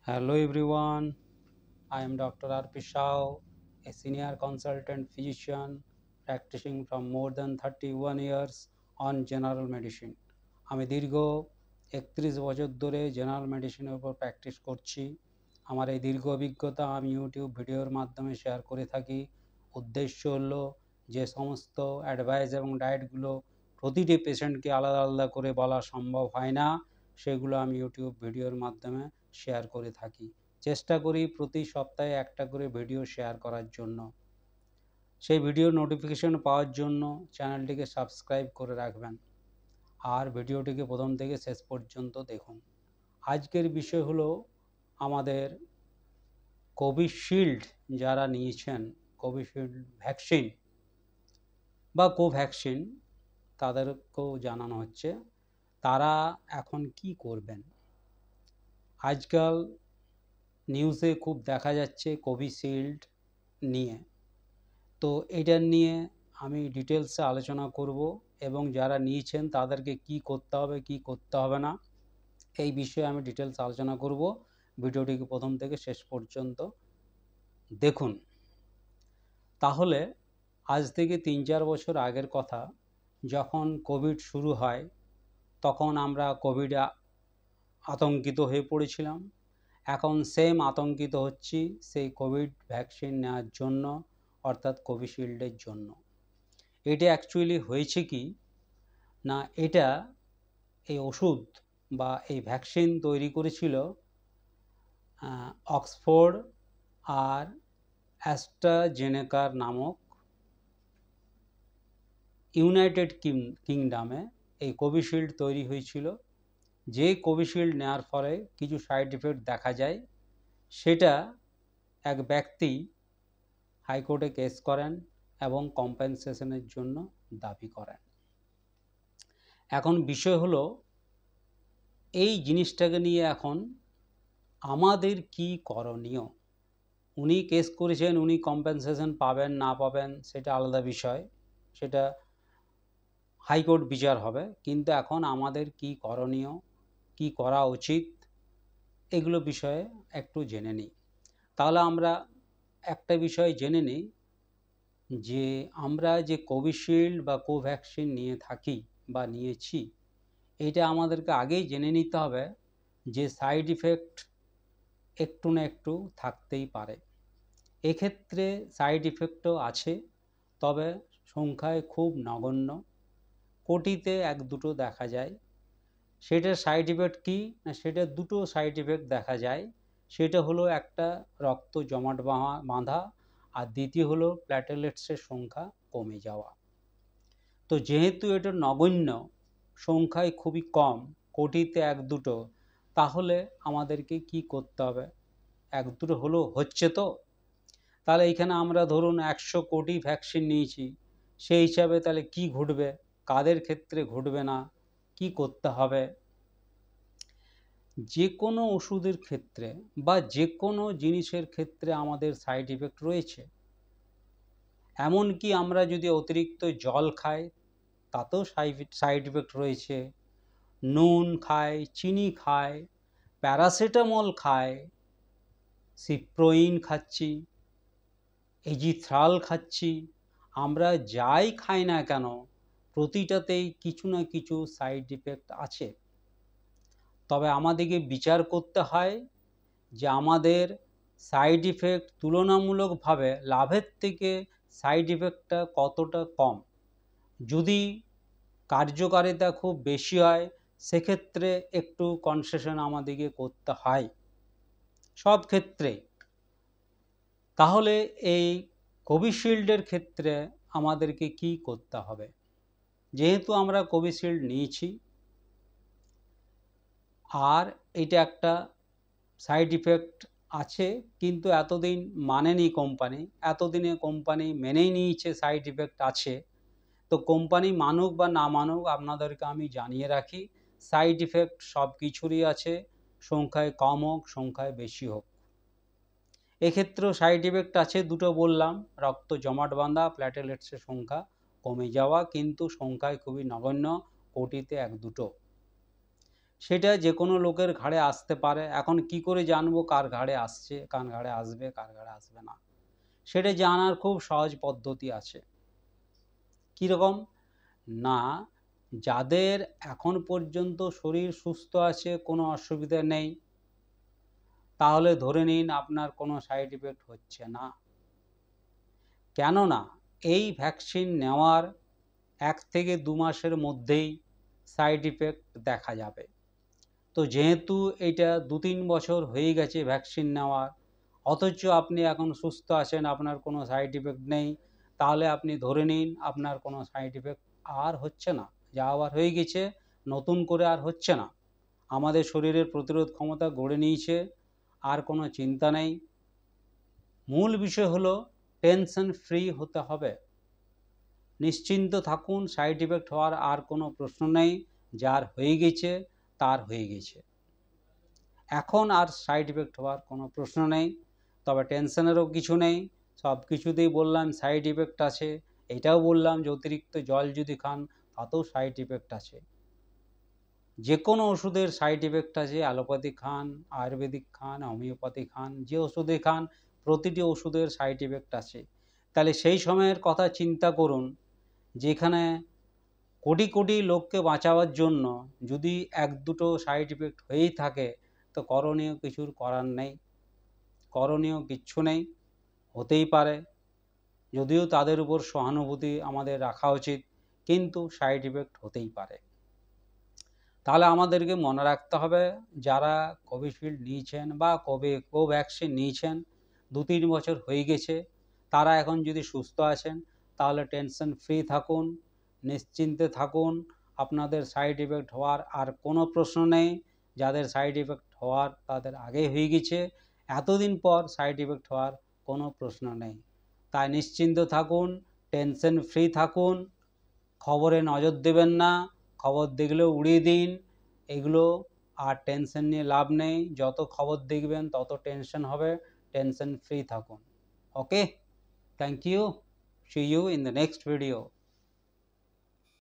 Hello everyone, I am Dr. R.P. Shao, a senior consultant physician practicing from more than 31 years on general medicine. আমি দীর্ঘ 31 বছর ধরে general মেডিসিনের উপর practice করছি। আমার এই দীর্ঘ অভিজ্ঞতা আমি ইউটিউব ভিডিওর মাধ্যমে শেয়ার করে থাকি। উদ্দেশ্য হলো যে সমস্ত অ্যাডভাইস এবং ডায়েটগুলো প্রতিটি পেশেন্টকে আলাদা আলাদা করে বলা সম্ভব হয় না, সেগুলো আমি ইউটিউব ভিডিওর মাধ্যমে শেয়ার করে থাকি। চেষ্টা করি প্রতি সপ্তাহে একটা করে ভিডিও শেয়ার করার জন্য। সেই ভিডিও নোটিফিকেশন পাওয়ার জন্য চ্যানেলটিকে সাবস্ক্রাইব করে রাখবেন আর ভিডিওটিকে প্রথম থেকে শেষ পর্যন্ত দেখুন। আজকের বিষয় হলো আমাদের কোভিশিল্ড যারা নিয়েছেন, কোভিশিল্ড ভ্যাকসিন বা কোভ্যাক্সিন, তাদেরকেও জানানো হচ্ছে তারা এখন কি করবেন। আজকাল নিউজে খুব দেখা যাচ্ছে কোভিশিল্ড নিয়ে, তো এটার নিয়ে আমি ডিটেলসে আলোচনা করব এবং যারা নিয়েছেন তাদেরকে কি করতে হবে কি করতে হবে না এই বিষয়ে আমি ডিটেলস আলোচনা করব। ভিডিওটিকে প্রথম থেকে শেষ পর্যন্ত দেখুন। তাহলে আজ থেকে 3-4 বছর আগের কথা, যখন কোভিড শুরু হয় তখন আমরা কোভিডে আতঙ্কিত হয়ে পড়েছিলাম। এখন সেম আতঙ্কিত হচ্ছি সেই কোভিড ভ্যাকসিন নেওয়ার জন্য, অর্থাৎ কোভিশিল্ডের জন্য। এটা অ্যাকচুয়ালি হয়েছে কি না, এটা এই ওষুধ বা এই ভ্যাকসিন তৈরি করেছিল অক্সফোর্ড আর অ্যাস্ট্রাজেনেকার নামক ইউনাইটেড কিংডমে এই কোভিশিল্ড তৈরি হয়েছিল। যে কোভিশিল্ড নেওয়ার ফলে কিছু সাইড এফেক্ট দেখা যায়, সেটা এক ব্যক্তি হাইকোর্টে কেস করেন এবং কম্পেনসেশনের জন্য দাবি করেন। এখন বিষয় হলো এই জিনিসটাকে নিয়ে এখন আমাদের কি করণীয়। উনি কেস করেছেন, উনি কম্পেনসেশন পাবেন না পাবেন সেটা আলাদা বিষয়, সেটা হাইকোর্ট বিচার হবে। কিন্তু এখন আমাদের কি করণীয়, কি করা উচিত, এগুলো বিষয়ে একটু জেনে নিই। তাহলে আমরা একটা বিষয় জেনে নিই যে আমরা যে কোভিশিল্ড বা কোভ্যাক্সিন নিয়ে থাকি বা নিয়েছি, এটা আমাদেরকে আগেই জেনে নিতে হবে যে সাইড ইফেক্ট একটু না একটু থাকতেই পারে। এক্ষেত্রে সাইড ইফেক্টও আছে, তবে সংখ্যায় খুব নগণ্য, কোটিতে 1-2 দেখা যায়। সেটার সাইড ইফেক্ট কী না, সেটা দুটো সাইড ইফেক্ট দেখা যায়। সেটা হলো একটা রক্ত জমাট বাঁধা, আর দ্বিতীয় হলো প্ল্যাটেলেটসের সংখ্যা কমে যাওয়া। তো যেহেতু এটা নগণ্য, সংখ্যায় খুবই কম, কোটিতে 1-2, তাহলে আমাদেরকে কি করতে হবে? 1-2 হলো হচ্ছে তো, তাহলে এখানে আমরা ধরুন 100 কোটি ভ্যাকসিন নিয়েছি, সেই হিসাবে তাহলে কি ঘটবে, কাদের ক্ষেত্রে ঘটবে না, কি করতে হবে। যে কোনো ওষুধের ক্ষেত্রে বা যে কোনো জিনিসের ক্ষেত্রে আমাদের সাইড ইফেক্ট রয়েছে। এমনকি আমরা যদি অতিরিক্ত জল খাই তাতেও সাইড ইফেক্ট রয়েছে, নুন খাই, চিনি খাই, প্যারাসিটামল খাই, সিপ্রোইন খাচ্ছি, এজিথ্রাল খাচ্ছি, আমরা যাই খাই না কেন প্রতিটাতেই কিছু না কিছু সাইড ইফেক্ট আছে। তবে আমাদেরকে বিচার করতে হয় যে আমাদের সাইড ইফেক্ট তুলনামূলকভাবে লাভের থেকে সাইড ইফেক্টটা কতটা কম। যদি কার্যকারিতা খুব বেশি হয় সেক্ষেত্রে একটু কনসেশন আমাদেরকে করতে হয় সব ক্ষেত্রে। তাহলে এই কোভিশিল্ডের ক্ষেত্রে আমাদেরকে কি করতে হবে? যেহেতু আমরা কোভিশিল্ড নিয়েছি আর এটা একটা সাইড ইফেক্ট আছে, কিন্তু এতদিন মানেনি কোম্পানি, এতদিনে কোম্পানি মেনেই নিয়েছে সাইড ইফেক্ট আছে। তো কোম্পানি মানুক বা না মানুক, আপনাদেরকে আমি জানিয়ে রাখি সাইড ইফেক্ট সব কিছুরই আছে, সংখ্যায় কম হোক সংখ্যায় বেশি হোক। এক্ষেত্রেও সাইড ইফেক্ট আছে, দুটো বললাম, রক্ত জমাট বাঁধা, প্ল্যাটেলেটসের সংখ্যা কমে যাওয়া, কিন্তু সংখ্যায় খুবই নগণ্য, কোটিতে 1-2। সেটা যে কোনো লোকের ঘাড়ে আসতে পারে। এখন কি করে জানবো কার ঘাড়ে আসছে, কার ঘাড়ে আসবে, কার ঘাড়ে আসবে না? সেটা জানার খুব সহজ পদ্ধতি আছে। কীরকম না, যাদের এখন পর্যন্ত শরীর সুস্থ আছে, কোনো অসুবিধা নেই, তাহলে ধরে নিন আপনার কোনো সাইড ইফেক্ট হচ্ছে না। কেননা এই ভ্যাকসিন নেওয়ার 1 থেকে 2 মাসের মধ্যেই সাইড ইফেক্ট দেখা যাবে। তো যেহেতু এটা 2-3 বছর হয়ে গেছে ভ্যাকসিন নেওয়ার, অথচ আপনি এখন সুস্থ আছেন, আপনার কোনো সাইড ইফেক্ট নেই, তাহলে আপনি ধরে নিন আপনার কোনো সাইড ইফেক্ট আর হচ্ছে না। যা আবার হয়ে গেছে, নতুন করে আর হচ্ছে না। আমাদের শরীরের প্রতিরোধ ক্ষমতা গড়ে নিয়েছে, আর কোনো চিন্তা নেই। মূল বিষয় হলো টেনশন ফ্রি হতে হবে। নিশ্চিন্ত থাকুন, সাইড ইফেক্ট হওয়ার আর কোনো প্রশ্ন নেই। যার হয়ে গেছে তার হয়ে গেছে, এখন আর সাইড ইফেক্ট হওয়ার কোনো প্রশ্ন নেই। তবে টেনশনেরও কিছু নেই, সব কিছুতেই বললাম সাইড ইফেক্ট আছে। এটাও বললাম যে অতিরিক্ত জল যদি খান তাতেও সাইড ইফেক্ট আছে। যে কোনো ওষুধের সাইড ইফেক্ট আছে, অ্যালোপ্যাথি খান, আয়ুর্বেদিক খান, হোমিওপ্যাথি খান, যে ওষুধে খান প্রতিটি ওষুধের সাইড ইফেক্ট আছে। তাহলে সেই সময়ের কথা চিন্তা করুন, যেখানে কোটি কোটি লোককে বাঁচাবার জন্য যদি 1-2টো সাইড ইফেক্ট হয়েই থাকে, তো করণীয় কিছুর করার নেই, করণীয় কিচ্ছু নেই। হতেই পারে, যদিও তাদের উপর সহানুভূতি আমাদের রাখা উচিত, কিন্তু সাইড ইফেক্ট হতেই পারে। তাহলে আমাদেরকে মনে রাখতে হবে, যারা কোভিশিল্ড নিয়েছেন বা কোভ্যাক্সিন নিয়েছেন 2-3 বছর হয়ে গেছে, তারা এখন যদি সুস্থ আছেন তাহলে টেনশন ফ্রি থাকুন, নিশ্চিন্তে থাকুন। আপনাদের সাইড ইফেক্ট হওয়ার আর কোনো প্রশ্ন নেই। যাদের সাইড ইফেক্ট হওয়ার তাদের আগেই হয়ে গেছে, এতদিন পর সাইড ইফেক্ট হওয়ার কোনো প্রশ্ন নেই। তাই নিশ্চিন্ত থাকুন, টেনশন ফ্রি থাকুন, খবরে নজর দেবেন না, খবর দেখলেও উড়িয়ে দিন। এগুলো আর টেনশন নিয়ে লাভ নেই, যত খবর দেখবেন তত টেনশন হবে। টেনশন ফ্রি থাকুন। Okay, thank you, see you in the next video.